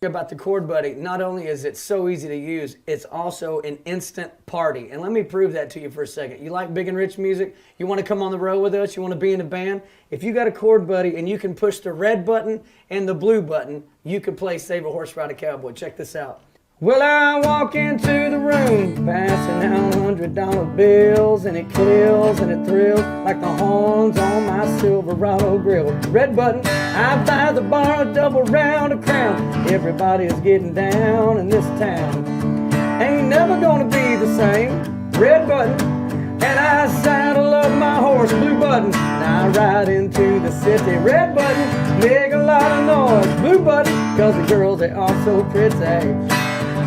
About the Chord Buddy, not only is it so easy to use, it's also an instant party. And let me prove that to you for a second. You like big and rich music? You want to come on the road with us? You want to be in a band? If you got a Chord Buddy and you can push the red button and the blue button, you can play Save a Horse Ride a Cowboy. Check this out. Well, I walk into the room, passing out $100 bills, and it kills and it thrills like the horns on my Silverado grill. Red button, I buy the bar a double round of Crown. Everybody is getting down in this town. Ain't never gonna be the same. Red button, and I saddle up my horse. Blue button, and I ride into the city. Red button, make a lot of noise. Blue button, cause the girls they are so pretty.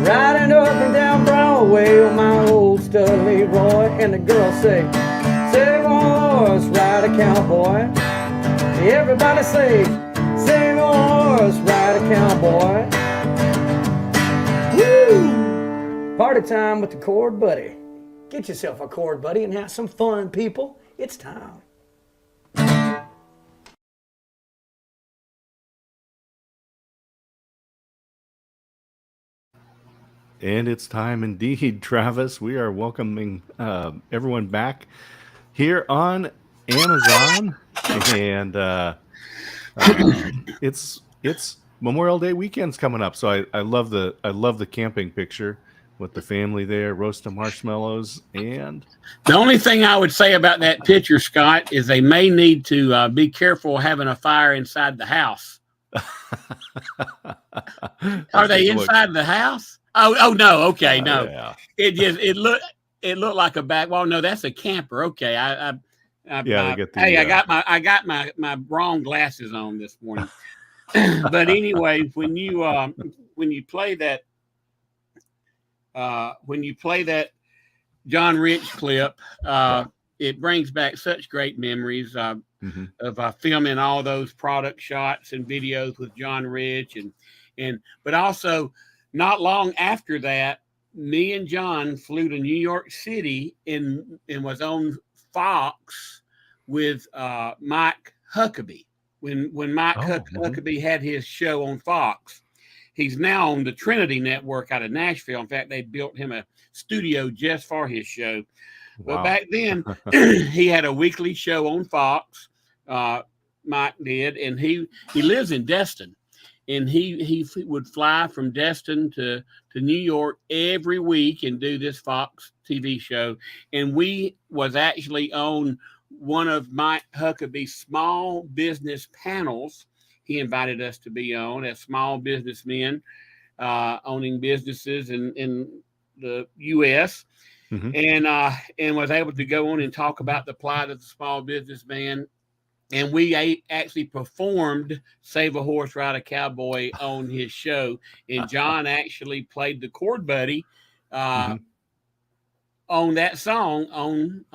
Riding up and down Broadway with my old stud Leroy, and the girls say, save a horse, ride a cowboy. Everybody say, save a horse, ride a cowboy. Woo! Party time with the Chord Buddy. Get yourself a Chord Buddy and have some fun, people. It's time. And it's time indeed, Travis. We are welcoming everyone back here on Amazon, and it's Memorial Day weekend's coming up. So I love the camping picture with the family there, roasting marshmallows, and the only thing I would say about that picture, Scott, is they may need to be careful having a fire inside the house. Are they inside the house? Oh no, okay, no. Yeah. It looked like a back wall. No, that's a camper. Okay, I got my wrong glasses on this morning. But anyway, when you play that John Rich clip, it brings back such great memories of filming all those product shots and videos with John Rich, but also. Not long after that, me and John flew to New York City and was on Fox with Mike Huckabee. When Mike Huckabee had his show on Fox, he's now on the Trinity Network out of Nashville. In fact, they built him a studio just for his show. Wow. But back then, he had a weekly show on Fox. Mike did, and he lives in Destin. And he would fly from Destin to New York every week and do this Fox TV show. And we was actually on one of Mike Huckabee's small business panels. He invited us to be on as small businessmen owning businesses in the U.S. And was able to go on and talk about the plight of the small businessman. And we actually performed Save a Horse, Ride a Cowboy on his show. And John actually played the Chord Buddy on that song on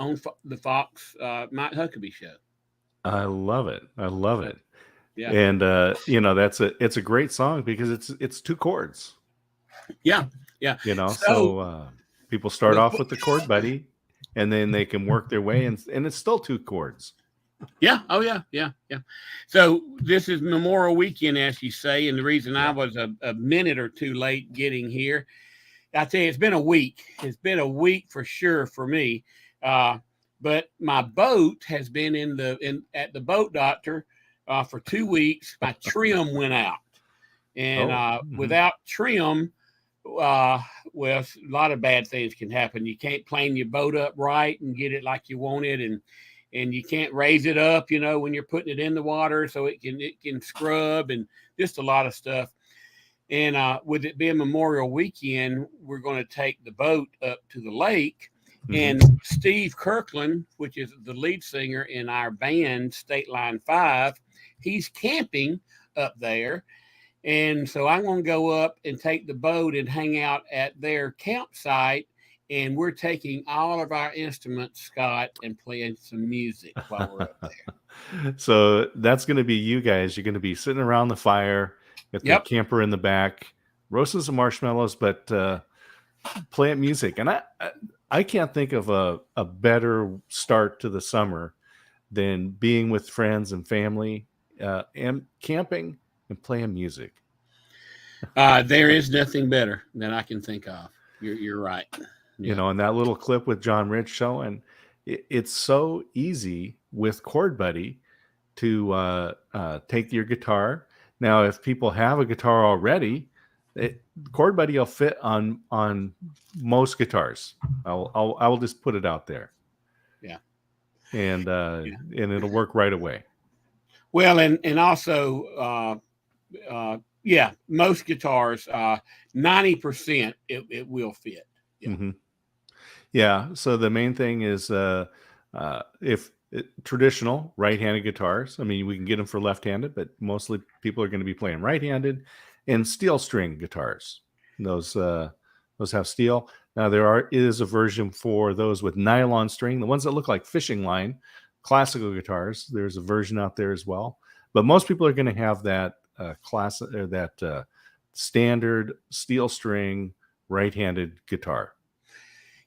the Fox Mike Huckabee show. I love it. Yeah. And it's a great song because it's two chords. Yeah. So people start off with the Chord Buddy, and then they can work their way, and it's still two chords. Yeah. Oh, yeah. So this is Memorial Weekend, as you say, and the reason I was a minute or two late getting here, I tell you, it's been a week. It's been a week for sure for me. But my boat has been at the boat doctor for 2 weeks. My trim went out, and without trim, well, a lot of bad things can happen. You can't plane your boat up right and get it like you want it, and you can't raise it up, when you're putting it in the water, so it can scrub and just a lot of stuff. And with it being Memorial Weekend, we're going to take the boat up to the lake. And Steve Kirkland, which is the lead singer in our band, State Line 5, he's camping up there. And so I'm going to go up and take the boat and hang out at their campsite. And we're taking all of our instruments, Scott, and playing some music while we're up there. So that's going to be you guys. You're going to be sitting around the fire with the camper in the back, roasting some marshmallows, but playing music. And I can't think of a better start to the summer than being with friends and family and camping and playing music. There is nothing better that I can think of. You're right. You know, and that little clip with John Rich showing, it's so easy with Chord Buddy to take your guitar. Now, if people have a guitar already, Chord Buddy will fit on most guitars. I will just put it out there. Yeah. And and it'll work right away. Well, and also yeah, most guitars 90% it will fit. Yeah. Mm-hmm. Yeah. So the main thing is if traditional right-handed guitars, I mean, we can get them for left-handed, but mostly people are going to be playing right-handed, and steel string guitars. Those have steel. Now there is a version for those with nylon string, the ones that look like fishing line, classical guitars. There's a version out there as well, but most people are going to have that standard steel string right-handed guitar.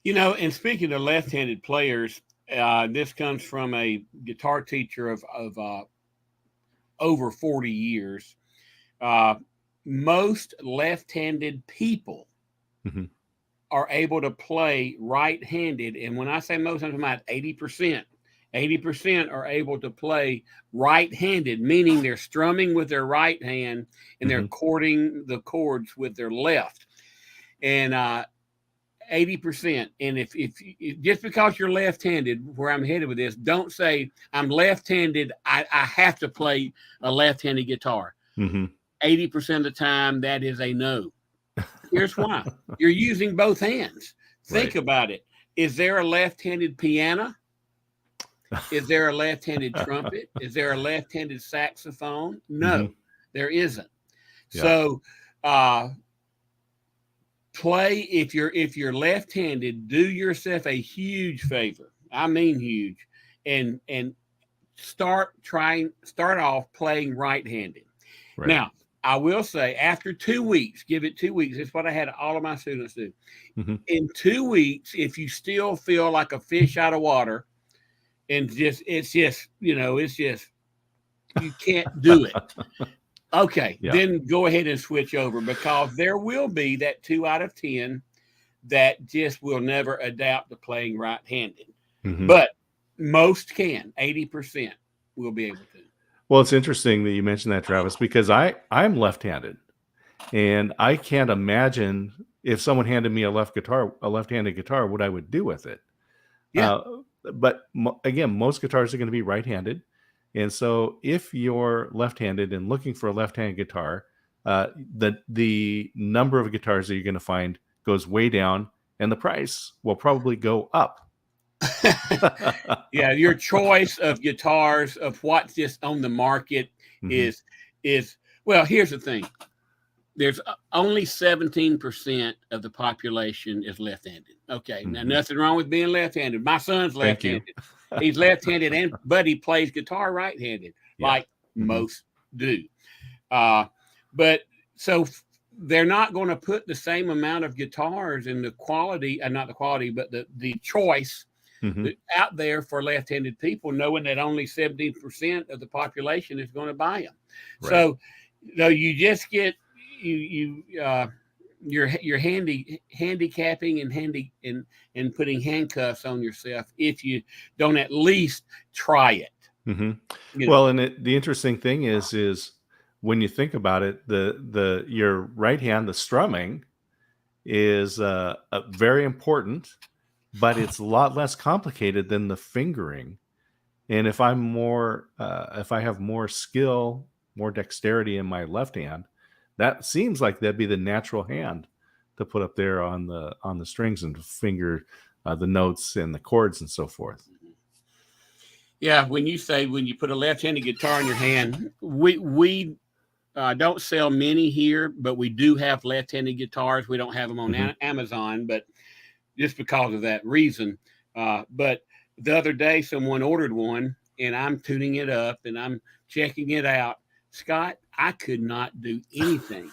You know, and speaking of left-handed players, this comes from a guitar teacher of over 40 years. Most left-handed people mm-hmm. are able to play right-handed. And when I say most, I'm talking about 80%. 80% are able to play right-handed, meaning they're strumming with their right hand and they're chording the chords with their left. And 80%. And if just because you're left-handed, where I'm headed with this, don't say I'm left-handed, I have to play a left-handed guitar. 80% of the time, that is a no. Here's why. You're using both hands. Think about it. Is there a left-handed piano? Is there a left-handed trumpet? Is there a left-handed saxophone? No, there isn't. Yeah. So play, if you're left-handed, do yourself a huge favor. I mean huge. And start off playing right-handed. Right. Now, I will say after 2 weeks, give it 2 weeks. That's what I had all of my students do. In 2 weeks, if you still feel like a fish out of water, and it's just you can't do it. Okay, then go ahead and switch over, because there will be that 2 out of 10 that just will never adapt to playing right-handed. But most can. 80% will be able to. Well, it's interesting that you mentioned that, Travis, because I'm left-handed, and I can't imagine if someone handed me a left-handed guitar, what I would do with it. Yeah. But again, most guitars are going to be right-handed. And so if you're left-handed and looking for a left-handed guitar, the number of guitars that you're going to find goes way down, and the price will probably go up. Yeah, your choice of guitars, of what's just on the market is well, here's the thing. There's only 17% of the population is left-handed. Okay, now nothing wrong with being left-handed. My son's left-handed. He's left-handed, but he plays guitar right-handed, like most do. But so they're not going to put the same amount of guitars in the quality, not the quality, but the choice out there for left-handed people, knowing that only 17% of the population is going to buy them. Right. So, you just get you're handicapping and putting handcuffs on yourself if you don't at least try it. Well, and the interesting thing is when you think about it, your right hand, the strumming, is very important, but it's a lot less complicated than the fingering. And if I have more skill, more dexterity in my left hand, that seems like that'd be the natural hand to put up there on the strings and to finger the notes and the chords and so forth. Yeah, when you put a left-handed guitar in your hand, we don't sell many here, but we do have left-handed guitars. We don't have them on Amazon, but just because of that reason. But the other day, someone ordered one, and I'm tuning it up and I'm checking it out. Scott, I could not do anything.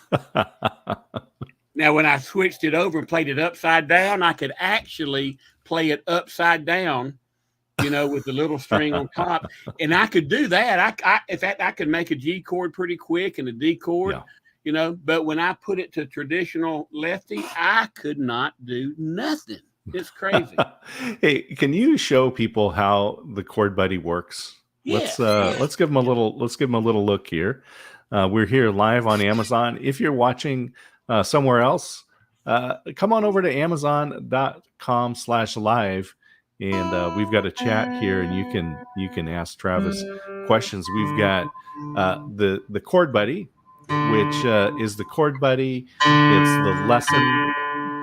Now, when I switched it over and played it upside down, I could actually play it upside down, with the little string on top. And I could do that. In fact, I could make a G chord pretty quick and a D chord. you know, but when I put it to traditional lefty, I could not do nothing. It's crazy. Hey, can you show people how the Chord Buddy works? Yes, Let's give them a little look here. We're here live on Amazon. If you're watching somewhere else, come on over to amazon.com/live, and we've got a chat here, and you can ask Travis questions. We've got the Chord Buddy, which is the Chord Buddy. It's the lesson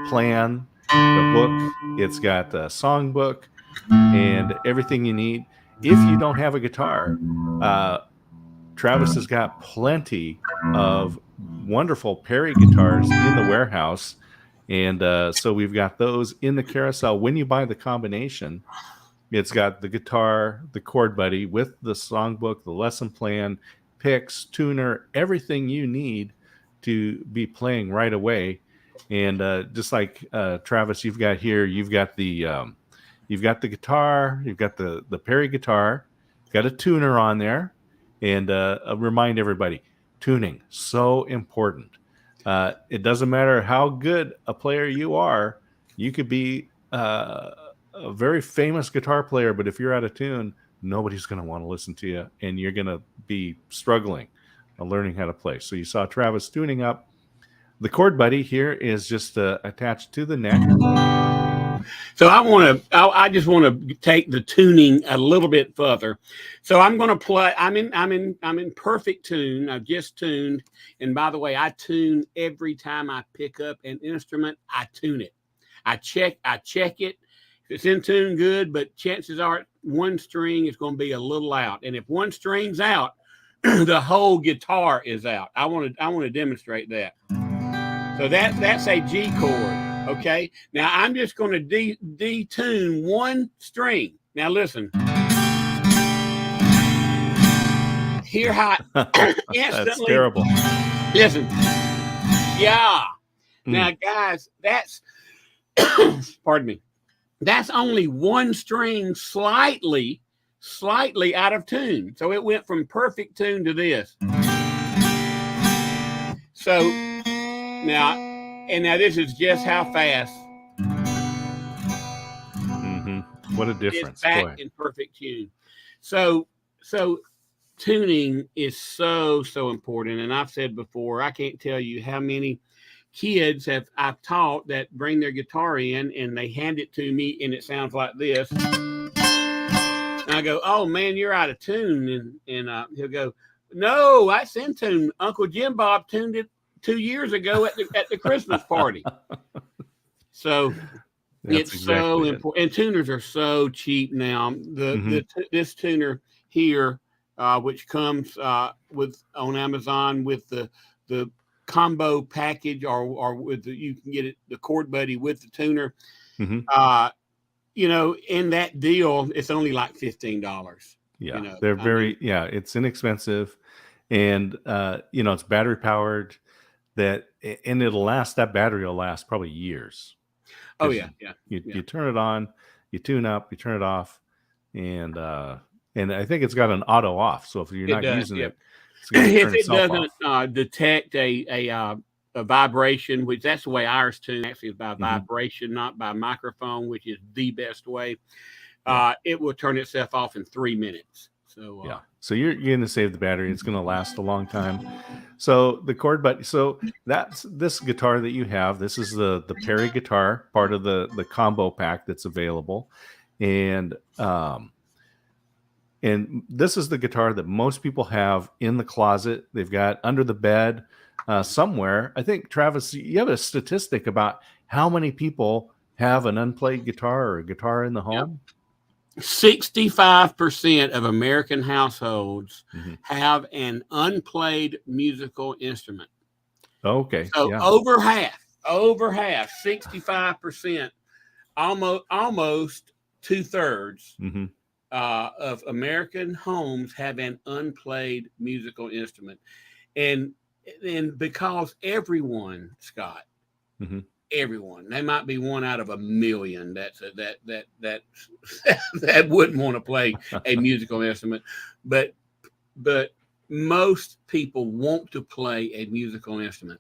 plan, the book. It's got a songbook and everything you need. If you don't have a guitar, Travis has got plenty of wonderful Perry guitars in the warehouse. And so we've got those in the carousel. When you buy the combination, it's got the guitar, the Chord Buddy with the songbook, the lesson plan, picks, tuner, everything you need to be playing right away. And just like Travis, you've got here, you've got the guitar, you've got the Perry guitar, got a tuner on there, and remind everybody, tuning so important. It doesn't matter how good a player you are. You could be a very famous guitar player, but if you're out of tune, nobody's going to want to listen to you, and you're going to be struggling learning how to play. So you saw Travis tuning up. The Chord Buddy here is just attached to the neck. So I just want to take the tuning a little bit further. So I'm going to play. I'm in perfect tune. I've just tuned, and by the way, I tune every time I pick up an instrument. I tune it. I check it. If it's in tune, good. But chances are one string is going to be a little out, and if one string's out, the whole guitar is out. I want to demonstrate that. So that's a G chord. Okay. Now I'm just going to detune one string. Now listen. Hear how instantly. That's terrible. Listen. Yeah. Now, guys, that's pardon me. That's only one string slightly out of tune. So it went from perfect tune to this. So now this is just how fast. What a difference. It's back in perfect tune. So tuning is so important. And I've said before, I can't tell you how many kids I've taught that bring their guitar in and they hand it to me and it sounds like this. And I go, "Oh man, you're out of tune." And he'll go, "No, that's in tune. Uncle Jim Bob tuned it 2 years ago at the Christmas party." So that's it's so important. And tuners are so cheap now. This tuner here, which comes with on Amazon with the combo package, or with you can get it the Chord Buddy with the tuner. You know, in that deal, it's only like $15. Yeah, you know, they're it's inexpensive, and it's battery powered. And it'll last. That battery will last probably years. Oh yeah. You turn it on, you tune up, you turn it off, and I think it's got an auto off. So if you're not using it, it's going to turn itself off. If it doesn't detect a vibration, which that's the way ours tune actually is by vibration, not by microphone, which is the best way. It will turn itself off in 3 minutes. So so you're going to save the battery. It's going to last a long time. So the Chord Buddy. So that's this guitar that you have. This is the Perry guitar, part of the combo pack that's available, and this is the guitar that most people have in the closet. They've got under the bed somewhere. I think, Travis, you have a statistic about how many people have an unplayed guitar or a guitar in the home. 65% of American households have an unplayed musical instrument. Okay. So over half, 65%, almost 2/3 of American homes have an unplayed musical instrument. And because everyone, Scott, everyone, they might be one out of a million that wouldn't want to play a musical instrument, but most people want to play a musical instrument.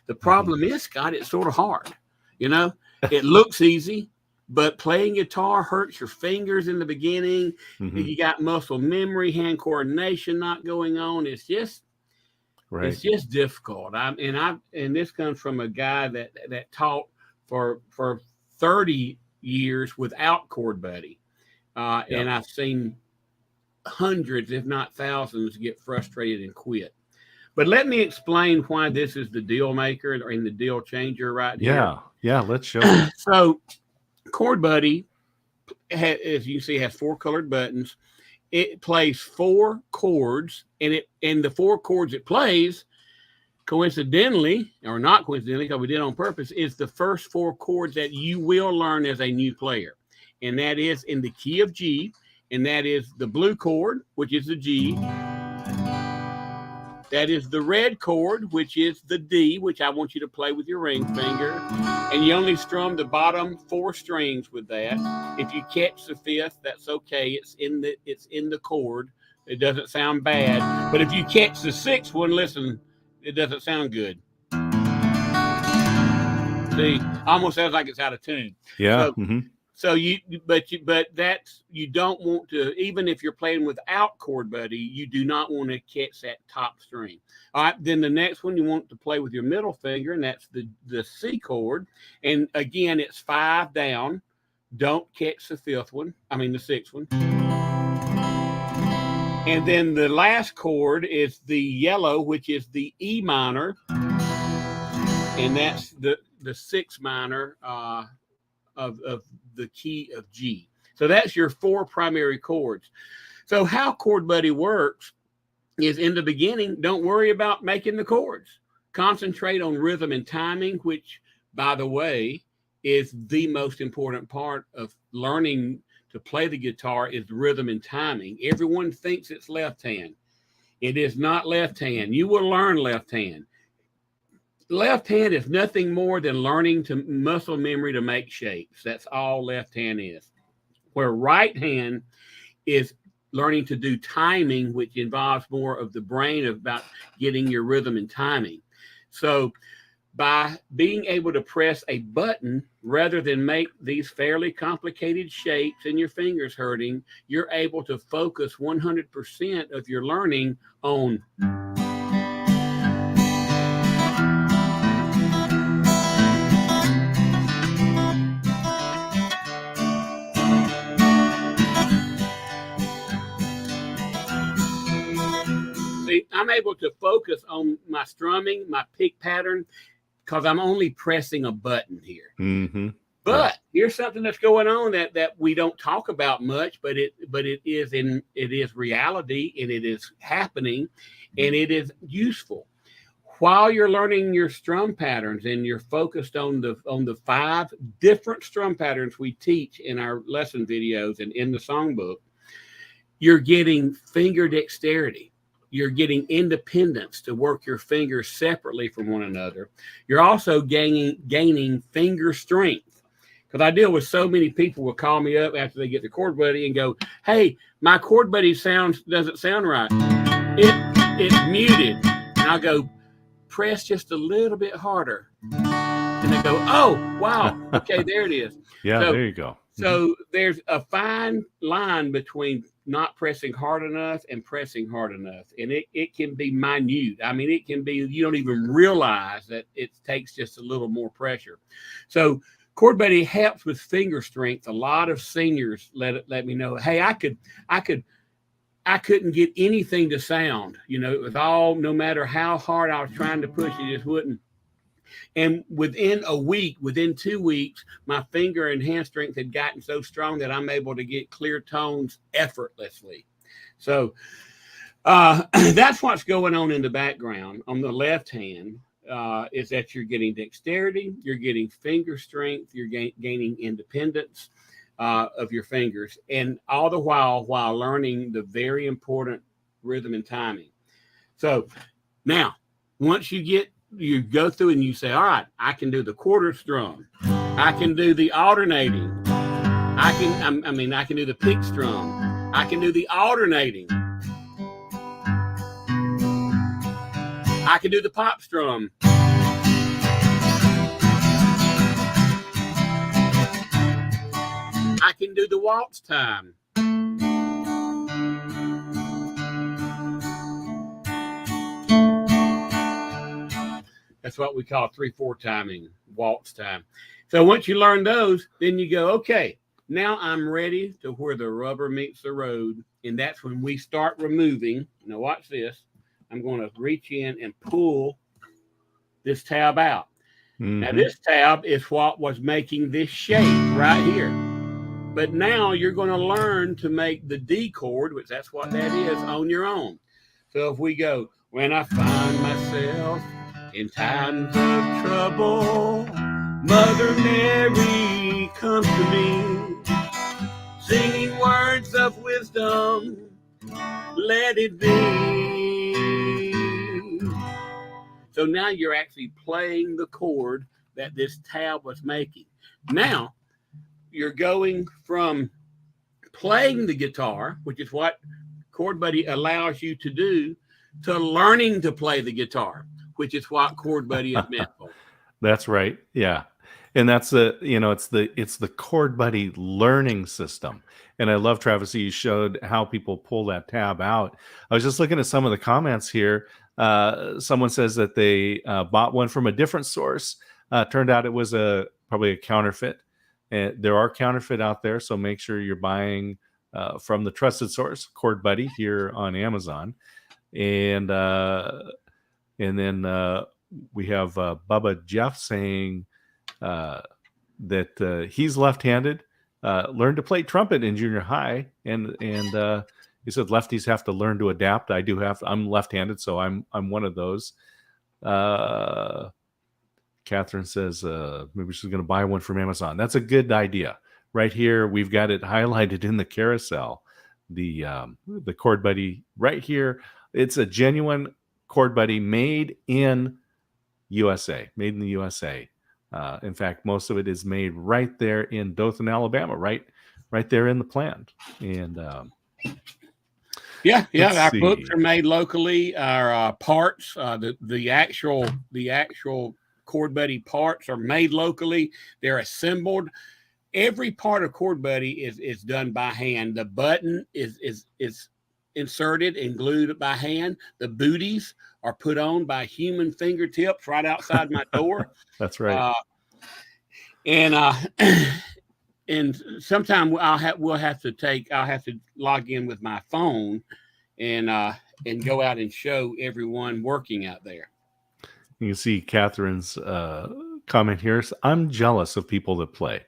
The problem is, Scott, it's sort of hard. You know, it looks easy, but playing guitar hurts your fingers in the beginning. You got muscle memory, hand coordination not going on. It's just difficult. And this comes from a guy that taught for 30 years without ChordBuddy. And I've seen hundreds, if not thousands, get frustrated and quit. But let me explain why this is the deal maker or in the deal changer right here. Yeah, let's show it. So ChordBuddy, as you see, has 4 colored buttons. It plays 4 chords, and the 4 chords it plays, coincidentally, or not coincidentally, because we did it on purpose, is the first 4 chords that you will learn as a new player. And that is in the key of G, and that is the blue chord, which is the G. That is the red chord, which is the D, which I want you to play with your ring finger. And you only strum the bottom 4 strings with that. If you catch the 5th, that's okay. It's in the chord. It doesn't sound bad. But if you catch the 6th one, listen, it doesn't sound good. See, almost sounds like it's out of tune. Yeah. So you don't want to, even if you're playing without ChordBuddy, you do not want to catch that top string. All right, then the next one you want to play with your middle finger, and that's the C chord. And again, it's 5 down. Don't catch the 6th one. And then the last chord is the yellow, which is the E minor, and that's the 6 minor of the key of G. So that's your 4 primary chords. So how ChordBuddy works is, in the beginning, don't worry about making the chords. Concentrate on rhythm and timing, which, by the way, is the most important part of learning to play the guitar, is rhythm and timing. Everyone thinks it's left hand. It is not left hand. You will learn left hand. Left hand is nothing more than learning to muscle memory to make shapes. That's all left hand is. Where right hand is learning to do timing, which involves more of the brain about getting your rhythm and timing. So by being able to press a button rather than make these fairly complicated shapes and your fingers hurting, you're able to focus 100% of your learning on I'm able to focus on my strumming, my pick pattern, because I'm only pressing a button here. But here's something that's going on that we don't talk about much, but it is reality, and it is happening, and it is useful. While you're learning your strum patterns and you're focused on the 5 different strum patterns we teach in our lesson videos and in the songbook, you're getting finger dexterity. You're getting independence to work your fingers separately from one another. You're also gaining finger strength. Because I deal with so many people will call me up after they get the ChordBuddy and go, "Hey, my ChordBuddy doesn't sound right. It's muted." And I'll go, "Press just a little bit harder." And they go, "Oh, wow. Okay, there it is." Yeah, there you go. So there's a fine line between not pressing hard enough and pressing hard enough. And it can be minute. I mean, it can be, you don't even realize that it takes just a little more pressure. So ChordBuddy helps with finger strength. A lot of seniors let me know, "Hey, I couldn't get anything to sound. You know, it was all, no matter how hard I was trying to push, it just wouldn't." And within 2 weeks, my finger and hand strength had gotten so strong that I'm able to get clear tones effortlessly. So that's what's going on in the background. On the left hand is that you're getting dexterity, you're getting finger strength, you're gaining independence of your fingers, and all the while learning the very important rhythm and timing. So now, once you go through and you say, "All right, I can do the quarter strum. I can do the alternating. I can do the pick strum. I can do the alternating." I can do the pop strum. I can do the waltz time. That's what we call 3/4 timing, waltz time. So once you learn those, then you go, okay, now I'm ready to where the rubber meets the road. And that's when we start removing. Now watch this. I'm going to reach in and pull this tab out. Now this tab is what was making this shape right here. But now you're going to learn to make the D chord, which that's what that is, on your own. So if we go, when I find myself in times of trouble, Mother Mary comes to me, singing words of wisdom, let it be. So now you're actually playing the chord that this tab was making. Now you're going from playing the guitar, which is what Chord Buddy allows you to do, to learning to play the guitar, which is what Chord Buddy is meant for. That's right. Yeah. And that's it's the Chord Buddy learning system. And I love, Travis, you showed how people pull that tab out. I was just looking at some of the comments here. Someone says that they bought one from a different source. Turned out it was probably a counterfeit. And there are counterfeit out there, so make sure you're buying from the trusted source, Chord Buddy, here on Amazon. And then we have Bubba Jeff saying that he's left-handed, learned to play trumpet in junior high, and he said lefties have to learn to adapt. I'm left-handed, so I'm one of those. Catherine says maybe she's going to buy one from Amazon. That's a good idea. Right here, we've got it highlighted in the carousel. The Chord Buddy right here. It's a genuine Chord Buddy made in USA. Made in the USA. In fact, most of it is made right there in Dothan, Alabama. Right there in the plant. And our books are made locally. Our parts, the actual Chord Buddy parts are made locally. They're assembled. Every part of Chord Buddy is done by hand. The button is inserted and glued by hand. The booties are put on by human fingertips right outside my door. That's right. And sometime I'll have to log in with my phone and go out and show everyone working out there. You can see Catherine's comment here. I'm jealous of people that play.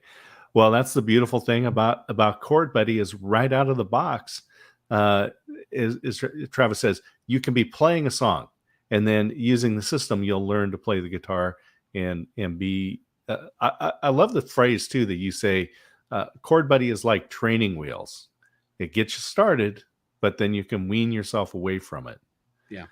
Well, that's the beautiful thing about Chord Buddy is right out of the box. Is Travis says, you can be playing a song and then using the system, you'll learn to play the guitar and be. I love the phrase too that you say, Chord Buddy is like training wheels. It gets you started, but then you can wean yourself away from it. Yeah.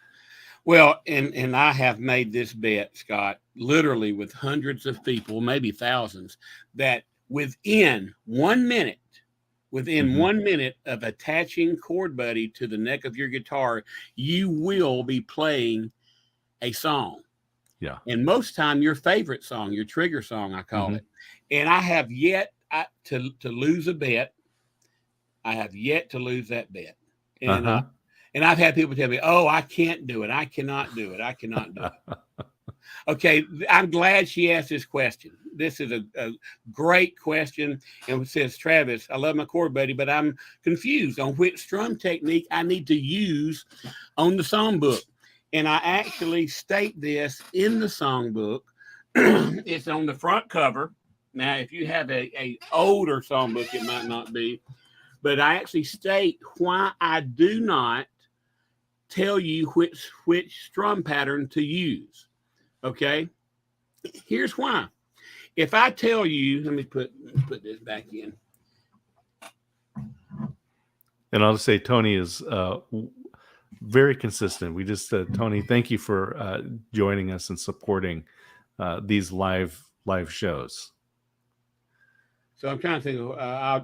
Well, and I have made this bet, Scott, literally with hundreds of people, maybe thousands, that within 1 minute, within 1 minute of attaching Chord Buddy to the neck of your guitar, you will be playing a song. Yeah. And most time your favorite song, your trigger song, I call it. And I have yet to lose a bet. I have yet to lose that bet. And and I've had people tell me, oh, I can't do it. I cannot do it. I cannot do it. Okay, I'm glad she asked this question. This is a great question. And it says, Travis, I love my Chord Buddy, but I'm confused on which strum technique I need to use on the songbook. And I actually state this in the songbook. It's on the front cover. Now, if you have a older songbook, it might not be. But I actually state why I do not tell you which strum pattern to use. Okay? Here's why. If I tell you, let me put this back in. And I'll just say Tony is very consistent. We just Tony, thank you for joining us and supporting these live shows. So I'm trying to think of,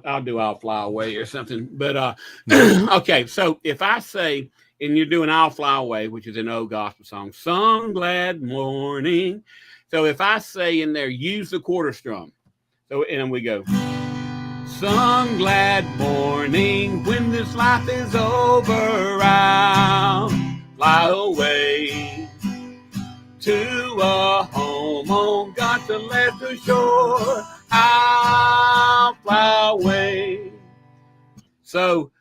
I'll do I'll Fly Away or something. But okay, so if I say and you're doing I'll Fly Away, which is an old gospel song. Some glad morning. So if I say in there, use the quarter strum. So, and we go, some glad morning when this life is over, I'll fly away to a home on God's celestial shore. I'll fly away. So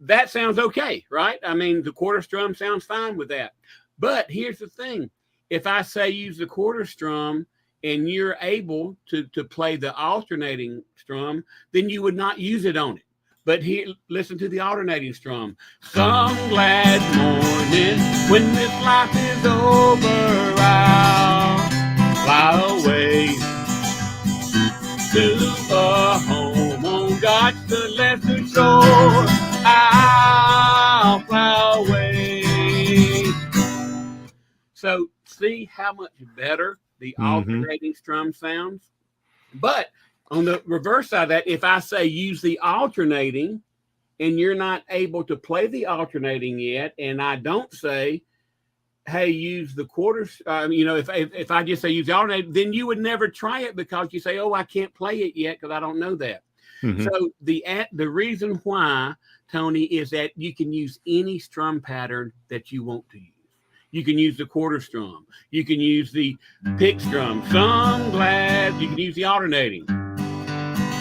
that sounds okay, right? I mean, the quarter strum sounds fine with that. But here's the thing. If I say use the quarter strum and you're able to play the alternating strum, then you would not use it on it. But here, listen to the alternating strum. Some glad morning when this life is over, I'll fly away to a home on God's celestial shore. I'll fly away. So see how much better the alternating strum sounds? But on the reverse side of that, if I say use the alternating and you're not able to play the alternating yet, and I don't say, hey, use the quarters, if I just say use the alternating, then you would never try it because you say, oh, I can't play it yet because I don't know that. So the reason why, Tony, is that you can use any strum pattern that you want to use. You can use the quarter strum. You can use the pick strum. Some glad. You can use the alternating.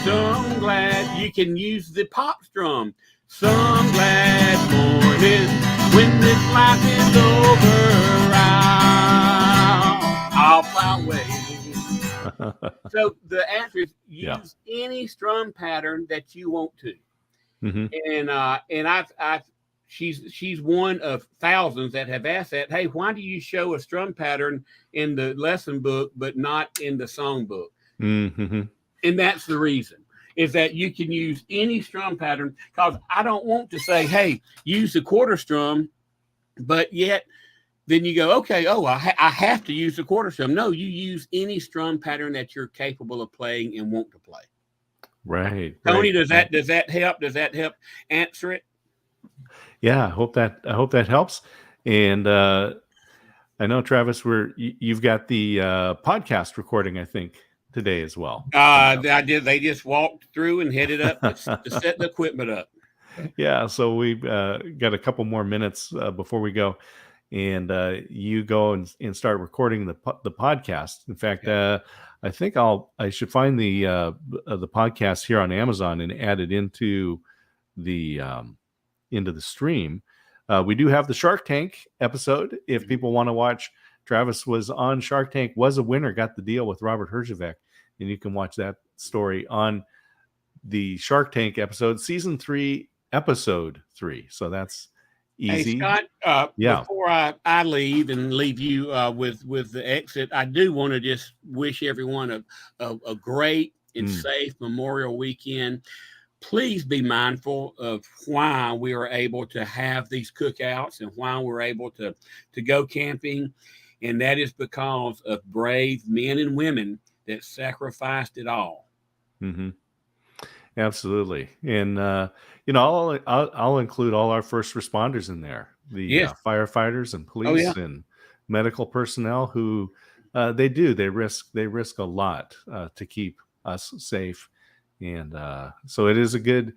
Some glad. You can use the pop strum. Some glad morning when this life is over, I'll fly away. So the answer is use any strum pattern that you want to. And she's one of thousands that have asked that. Hey, why do you show a strum pattern in the lesson book but not in the song book? And that's the reason, is that you can use any strum pattern, because I don't want to say, hey, use the quarter strum, but yet then you go, okay, I have to use the quarter strum. No, you use any strum pattern that you're capable of playing and want to play. Right. Tony, does that help? Does that help answer it? Yeah, I hope that helps. And I know, Travis, you've got the podcast recording, I think, today as well. I did. They just walked through and headed up to set the equipment up. Yeah, so we've got a couple more minutes before we go, and you go and start recording the podcast. In fact, I think I should find the podcast here on Amazon and add it into the stream. We do have the Shark Tank episode. If people want to watch, Travis was on Shark Tank, was a winner, got the deal with Robert Herjavec, and you can watch that story on the Shark Tank episode, season 3, episode 3. So that's easy. Hey, Scott, before I leave and leave you with the exit, I do want to just wish everyone a great and safe Memorial Weekend. Please be mindful of why we are able to have these cookouts and why we're able to go camping. And that is because of brave men and women that sacrificed it all. Absolutely. And, I'll include all our first responders in there, the firefighters and police and medical personnel who they risk a lot to keep us safe. And so it is it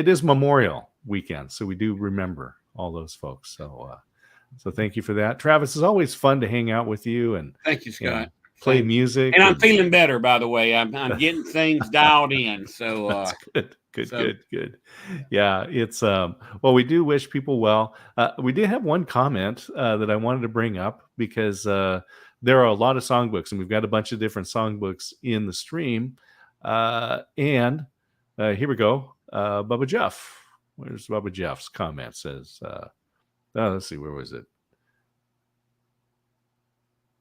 is Memorial Weekend. So we do remember all those folks. So thank you for that. Travis, it's always fun to hang out with you. And thank you, Scott. Play music. And I'm feeling better, by the way. I'm getting things dialed in. So that's good. Yeah, it's we do wish people well. We did have one comment that I wanted to bring up, because there are a lot of songbooks, and we've got a bunch of different songbooks in the stream. And here we go. Bubba Jeff. Where's Bubba Jeff's comment? Says, let's see, where was it?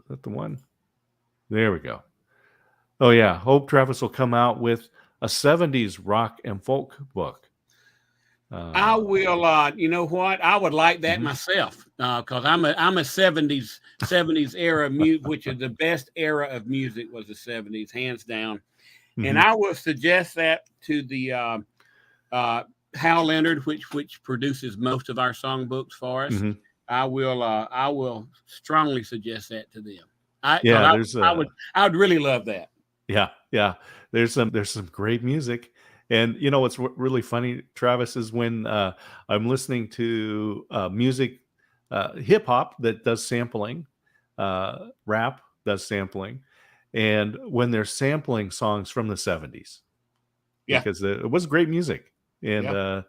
Is that the one? There we go. Oh yeah. Hope Travis will come out with a 70s rock and folk book. I will. You know what? I would like that myself, because I'm a 70s era music, which is the best era of music, was the 70s, hands down. And I will suggest that to the Hal Leonard, which produces most of our songbooks for us, Mm-hmm. I will strongly suggest that to them. I would really love that. Yeah. There's some great music, and you know what's really funny, Travis, is when I'm listening to music, hip hop that does sampling, rap does sampling, and when they're sampling songs from the 70s, because it was great music, and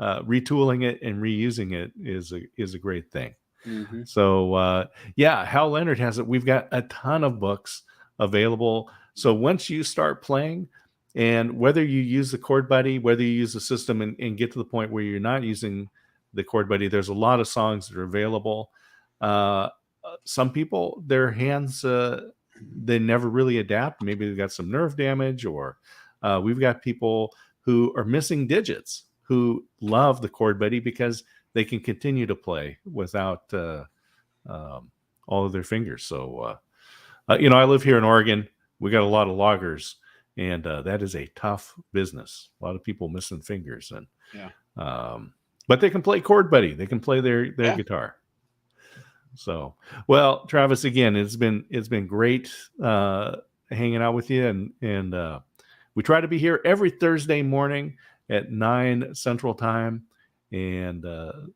retooling it and reusing it is a great thing. Mm-hmm. So Hal Leonard has it. We've got a ton of books available. So once you start playing, and whether you use the Chord Buddy, whether you use the system and get to the point where you're not using the Chord Buddy, there's a lot of songs that are available. Some people, their hands, they never really adapt. Maybe they've got some nerve damage, or we've got people who are missing digits who love the Chord Buddy because they can continue to play without all of their fingers. So, I live here in Oregon. We got a lot of loggers, and that is a tough business. A lot of people missing fingers, and but they can play Chord Buddy. They can play their guitar. So, well, Travis, again, it's been great hanging out with you, and we try to be here every Thursday morning at 9 Central Time, and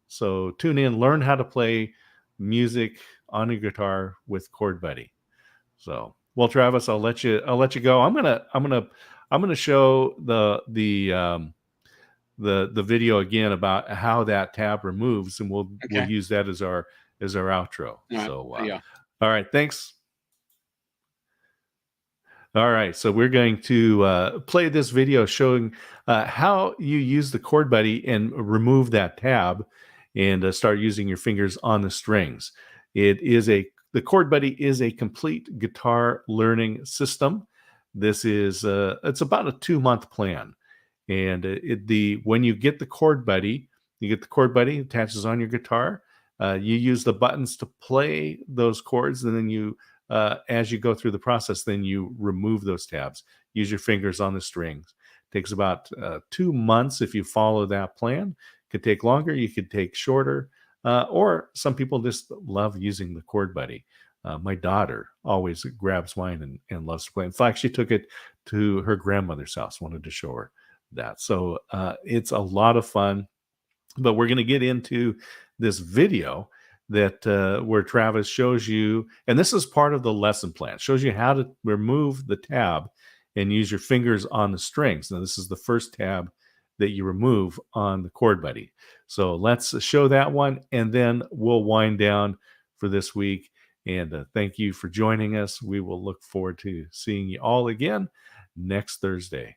so tune in, learn how to play music on your guitar with Chord Buddy. So, well, Travis, I'll let you go. I'm gonna show the video again about how that tab removes, and we'll use that as our outro. So, all right, thanks. All right, so we're going to play this video showing how you use the Chord Buddy and remove that tab and start using your fingers on the strings. The Chord Buddy is a complete guitar learning system. This is it's about a 2-month plan, and when you get the Chord Buddy, it attaches on your guitar. You use the buttons to play those chords, and then you, as you go through the process, then you remove those tabs. Use your fingers on the strings. It takes about 2 months if you follow that plan. Could take longer. You could take shorter. Or some people just love using the Chord Buddy. My daughter always grabs mine and loves to play. In fact, she took it to her grandmother's house, wanted to show her that. So it's a lot of fun. But we're going to get into this video that where Travis shows you, and this is part of the lesson plan, shows you how to remove the tab and use your fingers on the strings. Now, this is the first tab that you remove on the Chord Buddy. So let's show that one, and then we'll wind down for this week. And thank you for joining us. We will look forward to seeing you all again next Thursday.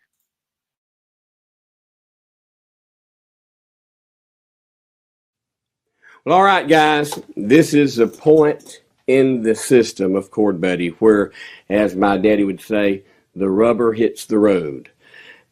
Well, all right, guys, this is a point in the system of Chord Buddy where, as my daddy would say, the rubber hits the road.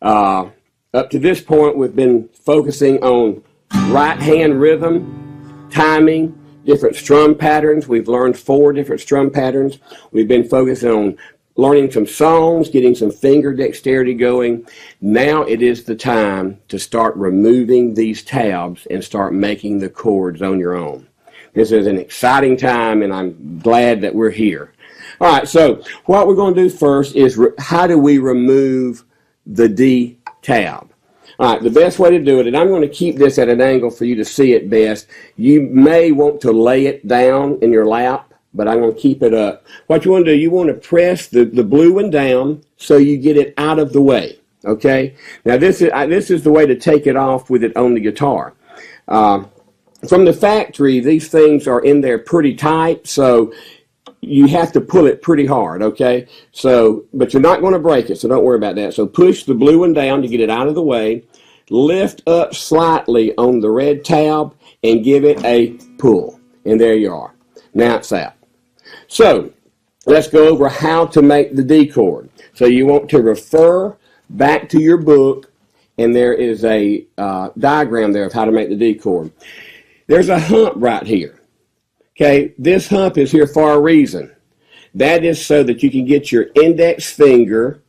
Up to this point, we've been focusing on right hand rhythm, timing, different strum patterns. We've learned 4 different strum patterns. We've been focusing on learning some songs, getting some finger dexterity going. Now it is the time to start removing these tabs and start making the chords on your own. This is an exciting time, and I'm glad that we're here. All right, so what we're going to do first is how do we remove the D tab? All right, the best way to do it, and I'm going to keep this at an angle for you to see it best. You may want to lay it down in your lap, but I'm going to keep it up. What you want to do, you want to press the blue one down so you get it out of the way, okay? Now, this is the way to take it off with it on the guitar. From the factory, these things are in there pretty tight, so you have to pull it pretty hard, okay? So, but you're not going to break it, so don't worry about that. So push the blue one down to get it out of the way. Lift up slightly on the red tab and give it a pull. And there you are. Now it's out. So let's go over how to make the D chord. So you want to refer back to your book, and there is a diagram there of how to make the D chord. There's a hump right here. Okay, this hump is here for a reason. That is so that you can get your index finger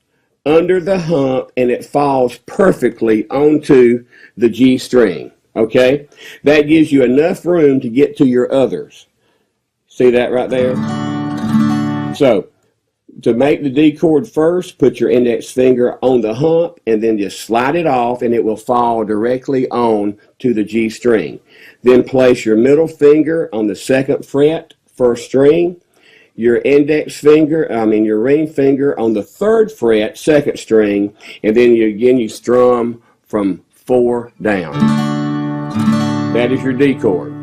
under the hump, and it falls perfectly onto the G string. Okay? That gives you enough room to get to your others. See that right there? So, to make the D chord first, put your index finger on the hump and then just slide it off, and it will fall directly on to the G string. Then place your middle finger on the 2nd fret, 1st string, your index finger, your ring finger on the 3rd fret, 2nd string, and then you strum from 4 down. That is your D chord.